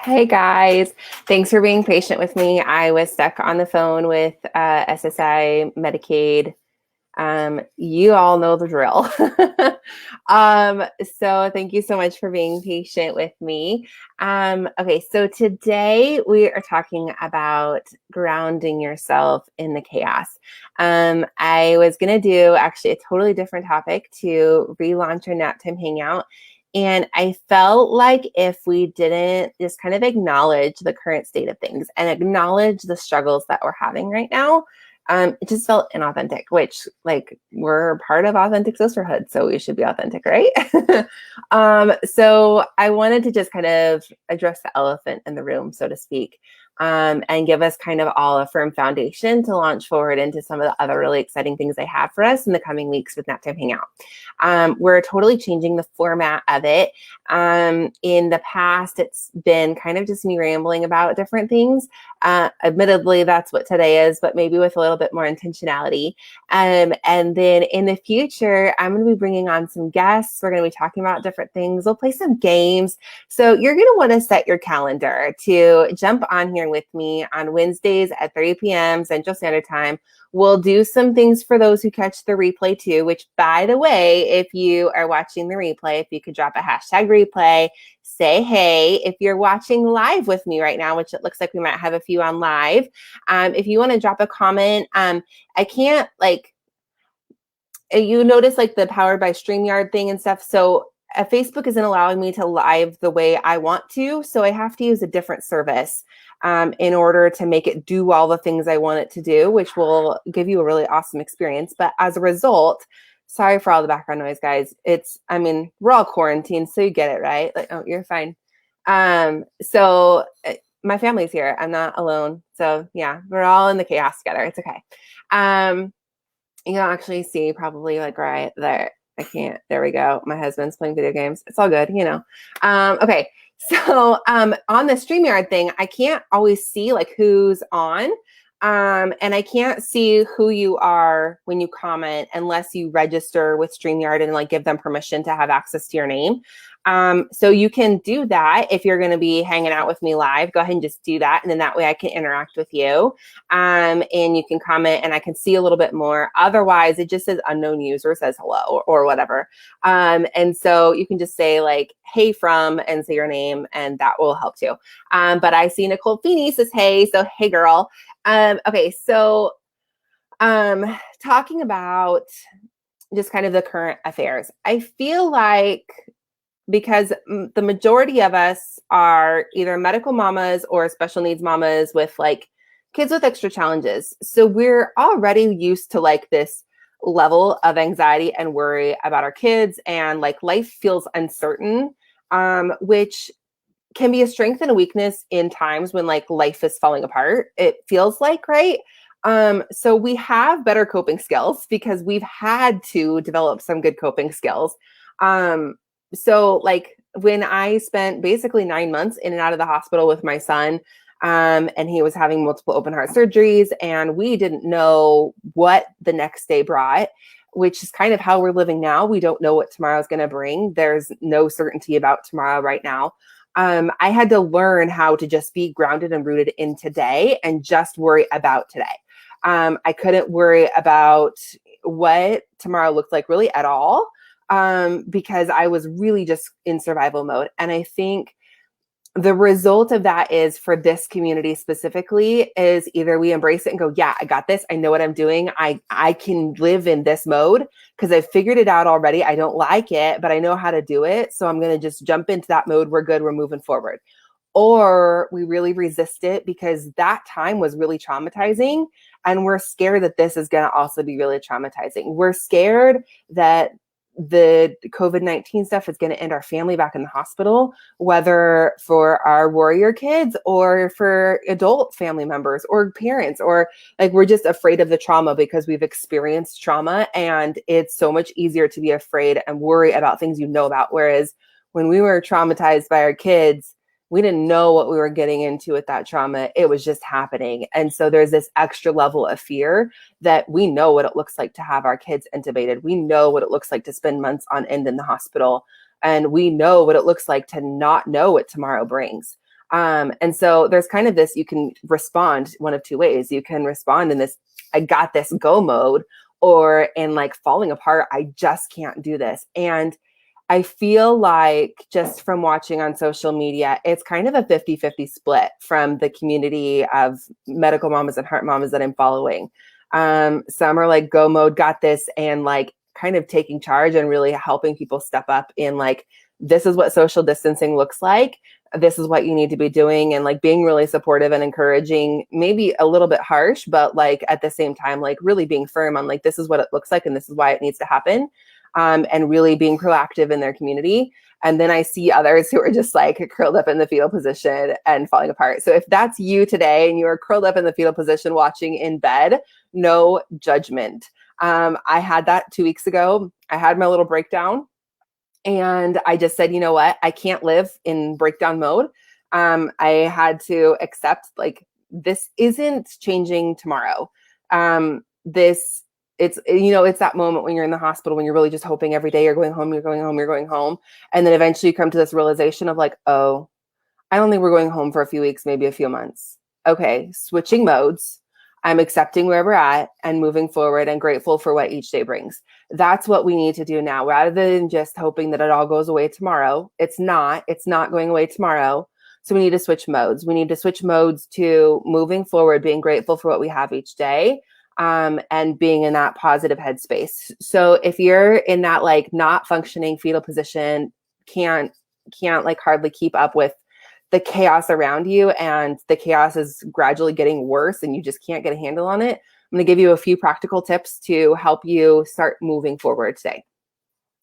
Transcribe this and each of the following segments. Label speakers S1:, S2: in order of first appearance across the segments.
S1: Hey guys, thanks for being patient with me. I was stuck on the phone with SSI, Medicaid. You all know the drill. So thank you so much for being patient with me. Okay, so today we are talking about grounding yourself in the chaos. I was going to do actually a totally different topic to relaunch our nap time hangout. And I felt like if we didn't just kind of acknowledge the current state of things and acknowledge the struggles that we're having right now, it just felt inauthentic, which like we're part of authentic sisterhood, so we should be authentic, right? So I wanted to just kind of address the elephant in the room, so to speak, and give us kind of all a firm foundation to launch forward into some of the other really exciting things I have for us in the coming weeks with Naptime Hangout. We're totally changing the format of it. In the past, it's been kind of just me rambling about different things. Admittedly, that's what today is, but maybe with a little bit more intentionality. And then in the future, I'm going to be bringing on some guests. We're going to be talking about different things. We'll play some games. So you're going to want to set your calendar to jump on here with me on Wednesdays at 3 p.m. Central Standard Time. We'll do some things for those who catch the replay too, which by the way, if you are watching the replay, if you could drop a hashtag replay, say hey. If you're watching live with me right now, which it looks like we might have a few on live, if you want to drop a comment, I can't you notice like the powered by StreamYard thing and stuff. So Facebook isn't allowing me to live the way I want to. So I have to use a different service in order to make it do all the things I want it to do, which will give you a really awesome experience. But as a result, sorry for all the background noise, guys. We're all quarantined, so you get it, right? Like, oh, you're fine. So my family's here. I'm not alone. So yeah, we're all in the chaos together. It's okay. You can actually see probably like right there. I can't. There we go. My husband's playing video games. It's all good, Okay. So on the StreamYard thing, I can't always see like who's on. And I can't see who you are when you comment unless you register with StreamYard and like give them permission to have access to your name. So you can do that if you're going to be hanging out with me live. Go ahead and just do that. And then that way I can interact with you. And you can comment and I can see a little bit more. Otherwise, it just says unknown user, says hello or whatever. And so you can just say like, hey from, and say your name, and that will help too. But I see Nicole Feeney says, hey, so hey girl. Okay, so talking about just kind of the current affairs. I feel like because the majority of us are either medical mamas or special needs mamas with like kids with extra challenges. So we're already used to like this level of anxiety and worry about our kids, and like life feels uncertain, which can be a strength and a weakness in times when like life is falling apart. It feels like, right? So we have better coping skills because we've had to develop some good coping skills. So like when I spent basically 9 months in and out of the hospital with my son, and he was having multiple open heart surgeries, and we didn't know what the next day brought, which is kind of how we're living now. We don't know what tomorrow's going to bring. There's no certainty about tomorrow right now. I had to learn how to just be grounded and rooted in today and just worry about today. I couldn't worry about what tomorrow looked like really at all, because I was really just in survival mode. And I think the result of that is, for this community specifically, is either we embrace it and go, yeah, I got this. I know what I'm doing. I can live in this mode because I've figured it out already. I don't like it, but I know how to do it. So I'm going to just jump into that mode. We're good. We're moving forward. Or we really resist it because that time was really traumatizing. And we're scared that this is going to also be really traumatizing. We're scared that the COVID-19 stuff is going to end our family back in the hospital, whether for our warrior kids or for adult family members or parents, or like we're just afraid of the trauma because we've experienced trauma, and it's so much easier to be afraid and worry about things you know about. Whereas when we were traumatized by our kids, we didn't know what we were getting into with that trauma. It was just happening. And so there's this extra level of fear that we know what it looks like to have our kids intubated. We know what it looks like to spend months on end in the hospital. And we know what it looks like to not know what tomorrow brings. And so there's kind of this, you can respond one of two ways. You can respond in this, I got this, go mode, or in like falling apart, I just can't do this. And I feel like just from watching on social media, it's kind of a 50-50 split from the community of medical mamas and heart mamas that I'm following. Some are like, go mode, got this, and like kind of taking charge and really helping people step up in like, this is what social distancing looks like. This is what you need to be doing, and like being really supportive and encouraging, maybe a little bit harsh, but like at the same time, like really being firm on like, this is what it looks like and this is why it needs to happen. And really being proactive in their community. And then I see others who are just like curled up in the fetal position and falling apart. So if that's you today and you are curled up in the fetal position watching in bed, no judgment. I had that 2 weeks ago. I had my little breakdown. And I just said, you know what? I can't live in breakdown mode. I had to accept like, this isn't changing tomorrow. It's, you know, it's that moment when you're in the hospital, when you're really just hoping every day you're going home, you're going home, you're going home. And then eventually you come to this realization of like, oh, I don't think we're going home for a few weeks, maybe a few months. Okay, switching modes. I'm accepting where we're at and moving forward and grateful for what each day brings. That's what we need to do now, rather than just hoping that it all goes away tomorrow. It's not going away tomorrow. So we need to switch modes. We need to switch modes to moving forward, being grateful for what we have each day, and being in that positive headspace. So if you're in that like not functioning fetal position, can't like hardly keep up with the chaos around you, and the chaos is gradually getting worse and you just can't get a handle on it, I'm going to give you a few practical tips to help you start moving forward today.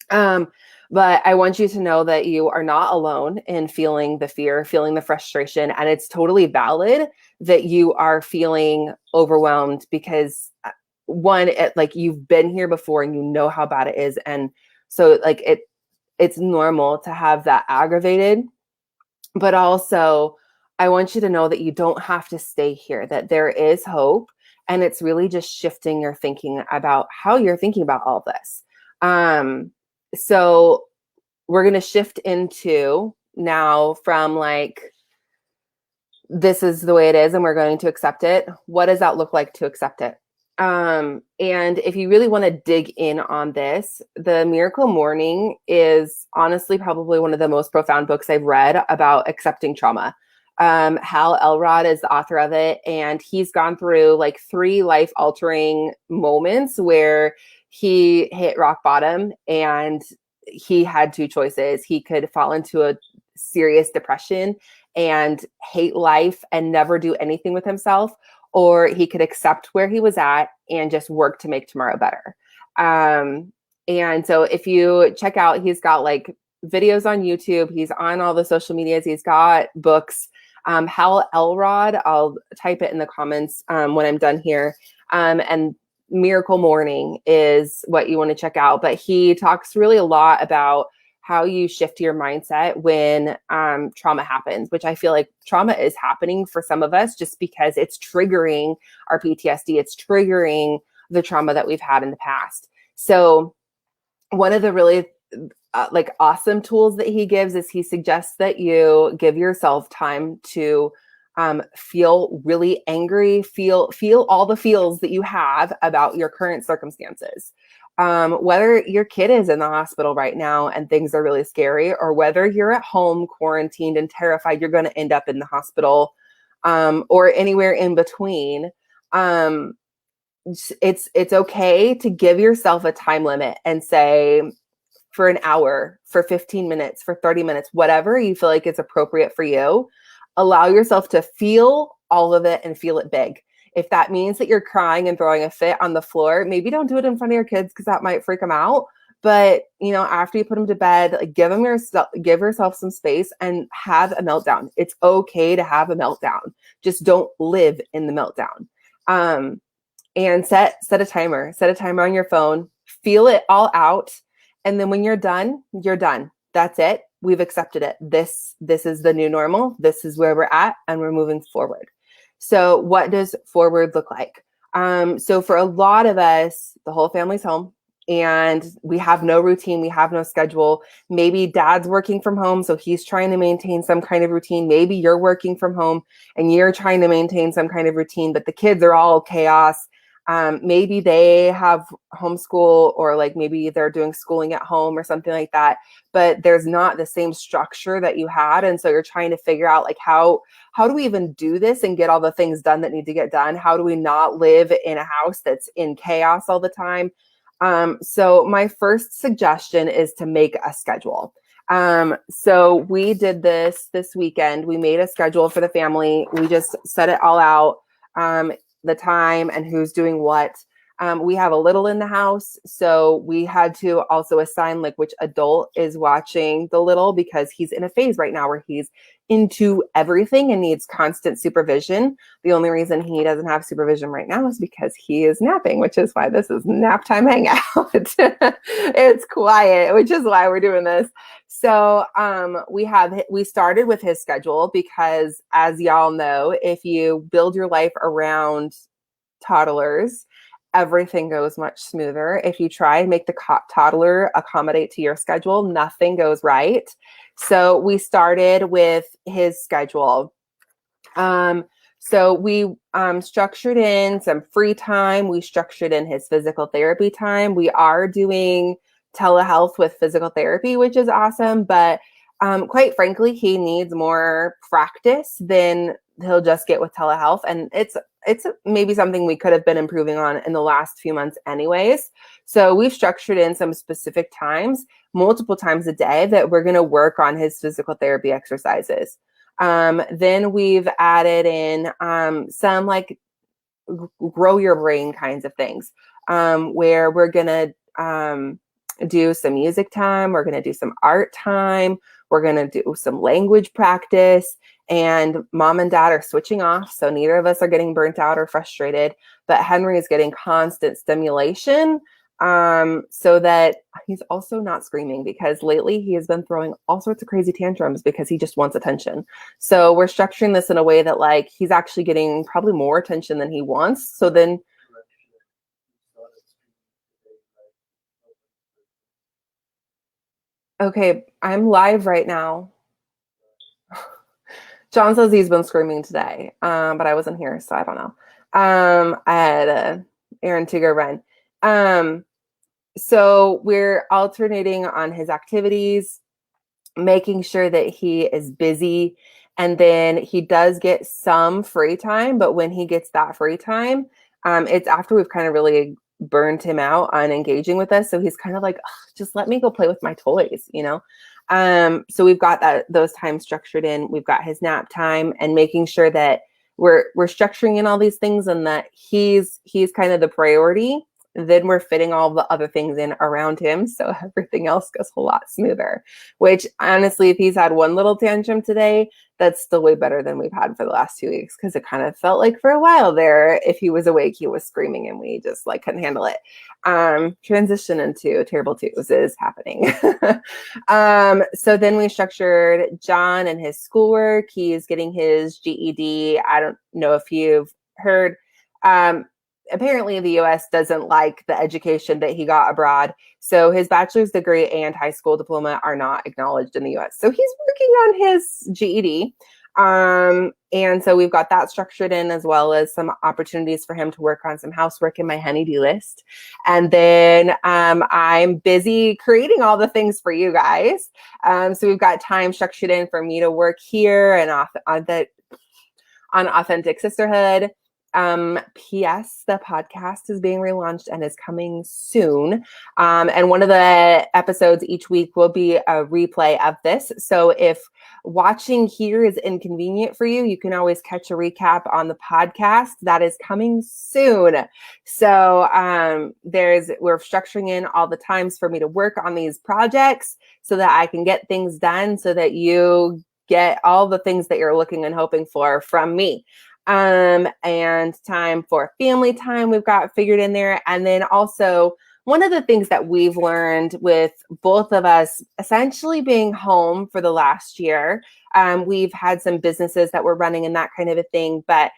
S1: But I want you to know that you are not alone in feeling the fear, feeling the frustration, and it's totally valid that you are feeling overwhelmed, because one, like you've been here before and you know how bad it is. And so like it's normal to have that aggravated. But also, I want you to know that you don't have to stay here, that there is hope. And it's really just shifting your thinking about how you're thinking about all this. So we're going to shift into now from like, this is the way it is and we're going to accept it. What does that look like to accept it? And if you really want to dig in on this, The Miracle Morning is honestly probably one of the most profound books I've read about accepting trauma. Hal Elrod is the author of it, and he's gone through like 3 life-altering moments where he hit rock bottom and he had 2 choices. He could fall into a serious depression and hate life and never do anything with himself, or he could accept where he was at and just work to make tomorrow better. And so if you check out, he's got like videos on YouTube, he's on all the social medias, he's got books. Hal Elrod, I'll type it in the comments when I'm done here. And Miracle Morning is what you want to check out. But he talks really a lot about how you shift your mindset when trauma happens, which I feel like trauma is happening for some of us just because it's triggering our PTSD. It's triggering the trauma that we've had in the past. So one of the really like awesome tools that he gives is he suggests that you give yourself time to feel really angry, feel all the feels that you have about your current circumstances. Whether your kid is in the hospital right now and things are really scary, or whether you're at home quarantined and terrified you're going to end up in the hospital, or anywhere in between, it's okay to give yourself a time limit and say, for an hour, for 15 minutes, for 30 minutes, whatever you feel like it's appropriate for you, allow yourself to feel all of it and feel it big. If that means that you're crying and throwing a fit on the floor, maybe don't do it in front of your kids because that might freak them out. But, you know, after you put them to bed, like give yourself some space and have a meltdown. It's okay to have a meltdown. Just don't live in the meltdown. And set a timer. Set a timer on your phone. Feel it all out. And then when you're done, you're done. That's it. We've accepted it. This is the new normal. This is where we're at, and we're moving forward. So what does forward look like? So for a lot of us, the whole family's home. and we have no routine, we have no schedule. Maybe dad's working from home, so he's trying to maintain some kind of routine. Maybe you're working from home and you're trying to maintain some kind of routine, but the kids are all chaos. Maybe they have homeschool, or like maybe they're doing schooling at home or something like that, but there's not the same structure that you had. And so you're trying to figure out like how do we even do this and get all the things done that need to get done? How do we not live in a house that's in chaos all the time? So my first suggestion is to make a schedule. So we did this weekend. We made a schedule for the family. We just set it all out. The time and who's doing what. We have a little in the house, so we had to also assign like which adult is watching the little, because he's in a phase right now where he's into everything and needs constant supervision. The only reason he doesn't have supervision right now is because he is napping, which is why this is nap time hangout. It's quiet, which is why we're doing this. So we started with his schedule because, as y'all know, if you build your life around toddlers, everything goes much smoother. If you try and make the toddler accommodate to your schedule, nothing goes right. So we started with his schedule. So we structured in some free time. We structured in his physical therapy time. We are doing telehealth with physical therapy, which is awesome. But quite frankly, he needs more practice than he'll just get with telehealth. And it's maybe something we could have been improving on in the last few months anyways. So we've structured in some specific times, multiple times a day, that we're going to work on his physical therapy exercises. Then we've added in some like grow your brain kinds of things, where we're going to do some music time. We're going to do some art time. We're going to do some language practice. And mom and dad are switching off, so neither of us are getting burnt out or frustrated. But Henry is getting constant stimulation, so that he's also not screaming, because lately he has been throwing all sorts of crazy tantrums because he just wants attention. So we're structuring this in a way that like he's actually getting probably more attention than he wants. So then okay, I'm live right now. John says he's been screaming today, but I wasn't here, so I don't know. I had Aaron to go run. So we're alternating on his activities, making sure that he is busy. And then he does get some free time, but when he gets that free time, it's after we've kind of really burned him out on engaging with us. So he's kind of like, just let me go play with my toys, you know? So we've got those times structured in. We've got his nap time, and making sure that we're structuring in all these things, and that he's kind of the priority. Then we're fitting all the other things in around him, so everything else goes a lot smoother. Which honestly, if he's had one little tantrum today, that's still way better than we've had for the last 2 weeks, because it kind of felt like for a while there, if he was awake, he was screaming and we just like couldn't handle it. Transition into terrible twos is happening. So then we structured John and his schoolwork. He's getting his GED. I don't know if you've heard. Apparently the US doesn't like the education that he got abroad. So his bachelor's degree and high school diploma are not acknowledged in the US. So he's working on his GED. And so we've got that structured in, as well as some opportunities for him to work on some housework in my honey-do list. And then I'm busy creating all the things for you guys. So we've got time structured in for me to work here and on Authentic Sisterhood. P.S. The podcast is being relaunched and is coming soon. And one of the episodes each week will be a replay of this. So if watching here is inconvenient for you, you can always catch a recap on the podcast. That is coming soon. So we're structuring in all the times for me to work on these projects so that I can get things done, so that you get all the things that you're looking and hoping for from me. And time for family time we've got figured in there. And then also, one of the things that we've learned with both of us essentially being home for the last year, we've had some businesses that we're running and that kind of a thing, but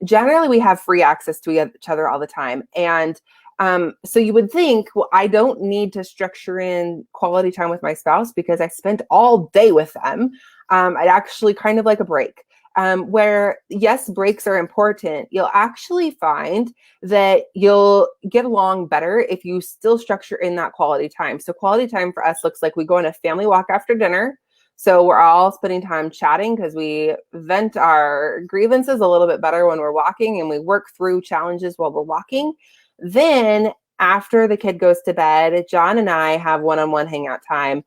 S1: generally we have free access to each other all the time. And So you would think, well, I don't need to structure in quality time with my spouse because I spent all day with them. I'd actually kind of like a break. Where yes, breaks are important. You'll actually find that you'll get along better if you still structure in that quality time. So quality time for us looks like we go on a family walk after dinner. So we're all spending time chatting because we vent our grievances a little bit better when we're walking, and we work through challenges while we're walking. Then after the kid goes to bed, John and I have one-on-one hangout time,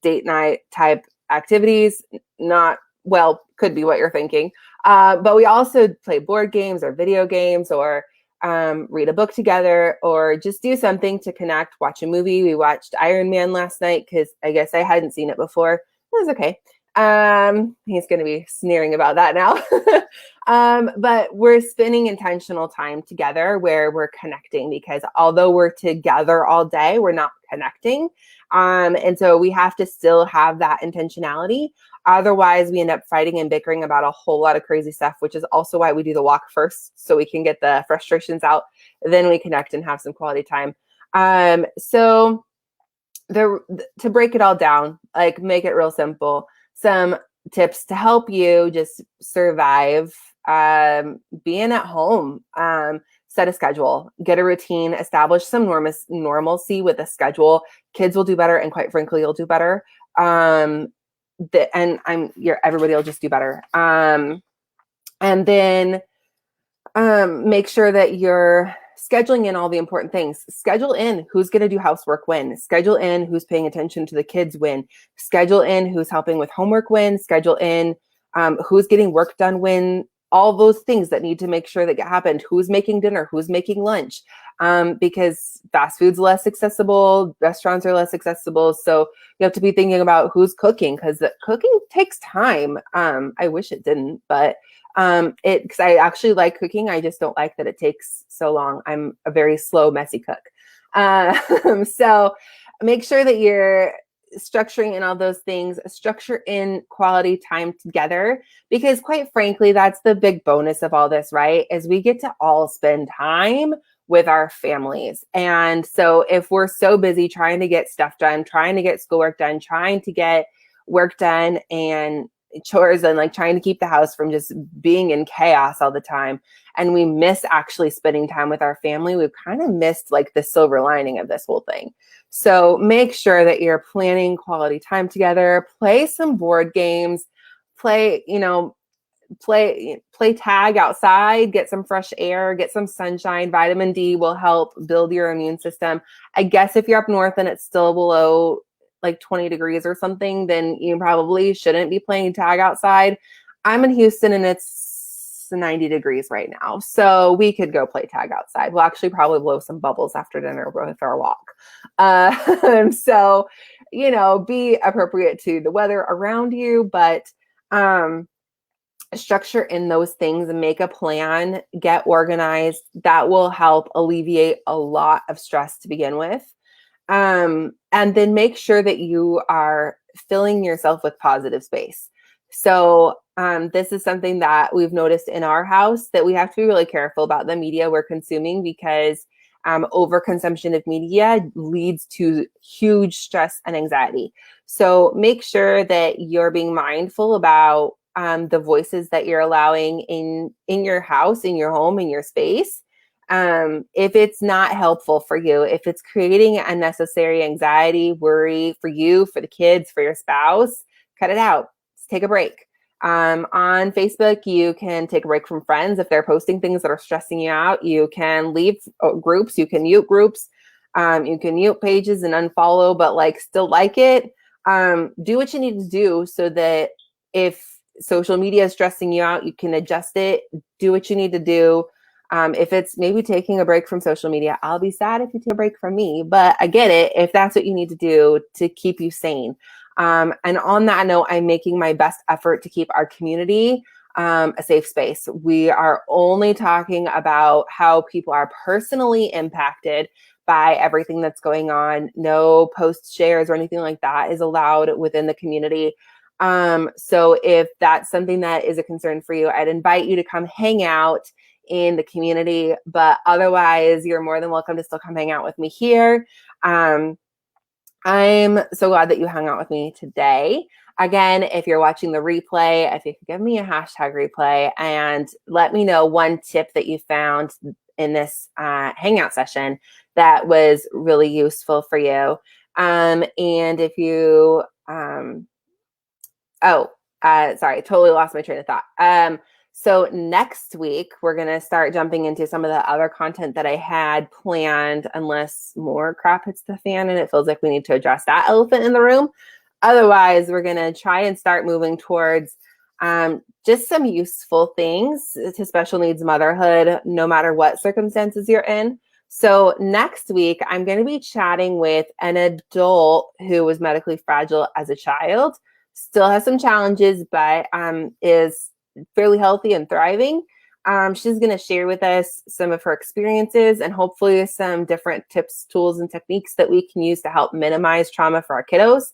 S1: date night type activities. Not, well, could be what you're thinking. But we also play board games or video games, or read a book together, or just do something to connect, watch a movie. We watched Iron Man last night because I guess I hadn't seen it before. It was okay. He's going to be sneering about that now. But we're spending intentional time together where we're connecting, because although we're together all day, we're not connecting. And so we have to still have that intentionality. Otherwise, we end up fighting and bickering about a whole lot of crazy stuff, which is also why we do the walk first, so we can get the frustrations out. Then we connect and have some quality time. So to break it all down, like make it real simple, some tips to help you just survive being at home. Set a schedule, get a routine, establish some normalcy with a schedule. Kids will do better, and quite frankly, you'll do better. Everybody will just do better. And then make sure that you're scheduling in all the important things. Schedule in who's going to do housework when. Schedule in who's paying attention to the kids when. Schedule in who's helping with homework when. Schedule in who's getting work done when. All those things that need to make sure that get happened. Who's making dinner? Who's making lunch? Because fast food's less accessible, restaurants are less accessible. So you have to be thinking about who's cooking, because cooking takes time. I wish it didn't, but because I actually like cooking. I just don't like that it takes so long. I'm a very slow, messy cook. So make sure that you're structuring in all those things, structure in quality time together, because quite frankly, that's the big bonus of all this, right? Is we get to all spend time with our families. And so if we're so busy trying to get stuff done, trying to get schoolwork done, trying to get work done and chores, and like trying to keep the house from just being in chaos all the time, and we miss actually spending time with our family, we've kind of missed like the silver lining of this whole thing. So make sure that you're planning quality time together. Play some board games, play tag outside, get some fresh air, get some sunshine. Vitamin D will help build your immune system. I guess if you're up north and it's still below like 20 degrees or something, then you probably shouldn't be playing tag outside. I'm in Houston and it's 90 degrees right now, so we could go play tag outside. We'll actually probably blow some bubbles after dinner with our walk. So, be appropriate to the weather around you, but structure in those things and make a plan, get organized. That will help alleviate a lot of stress to begin with. And then make sure that you are filling yourself with positive space. So this is something that we've noticed in our house, that we have to be really careful about the media we're consuming, because overconsumption of media leads to huge stress and anxiety. So make sure that you're being mindful about the voices that you're allowing in your house, in your home, in your space. If it's not helpful for you, if it's creating unnecessary anxiety, worry for you, for the kids, for your spouse, cut it out. Just take a break. On Facebook, you can take a break from friends. If they're posting things that are stressing you out, you can leave groups, you can mute groups, you can mute pages and unfollow, but still like it. Do what you need to do so that if social media is stressing you out, you can adjust it. Do what you need to do. If it's maybe taking a break from social media, I'll be sad if you take a break from me, but I get it if that's what you need to do to keep you sane. And on that note, I'm making my best effort to keep our community a safe space. We are only talking about how people are personally impacted by everything that's going on. No post shares or anything like that is allowed within the community. So if that's something that is a concern for you, I'd invite you to come hang out in the community. But otherwise, you're more than welcome to still come hang out with me here. I'm so glad that you hung out with me today. Again, if you're watching the replay, if you could give me a hashtag replay and let me know one tip that you found in this hangout session that was really useful for you. And if you, sorry, totally lost my train of thought. So next week, we're going to start jumping into some of the other content that I had planned, unless more crap hits the fan and it feels like we need to address that elephant in the room. Otherwise, we're going to try and start moving towards just some useful things to special needs motherhood, no matter what circumstances you're in. So next week, I'm going to be chatting with an adult who was medically fragile as a child, still has some challenges, but is fairly healthy and thriving. She's going to share with us some of her experiences and hopefully some different tips, tools, and techniques that we can use to help minimize trauma for our kiddos.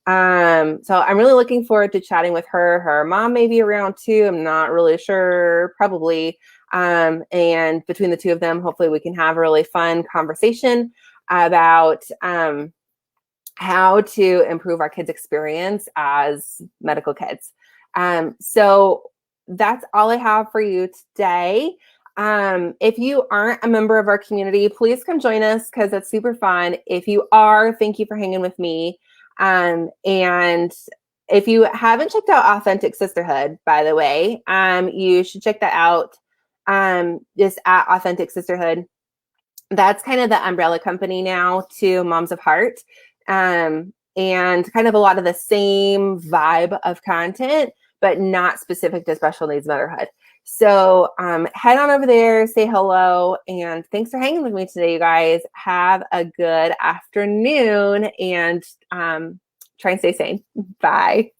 S1: So I'm really looking forward to chatting with her. Her mom may be around too. I'm not really sure, probably. And between the two of them, hopefully we can have a really fun conversation about how to improve our kids' experience as medical kids. So that's all I have for you today. If you aren't a member of our community, please come join us because it's super fun. If you are, thank you for hanging with me. And if you haven't checked out Authentic Sisterhood, by the way, you should check that out. Just at Authentic Sisterhood. That's kind of the umbrella company now to Moms of Heart. And kind of a lot of the same vibe of content, but not specific to special needs motherhood. So head on over there, say hello, and thanks for hanging with me today, you guys. Have a good afternoon and try and stay sane. Bye.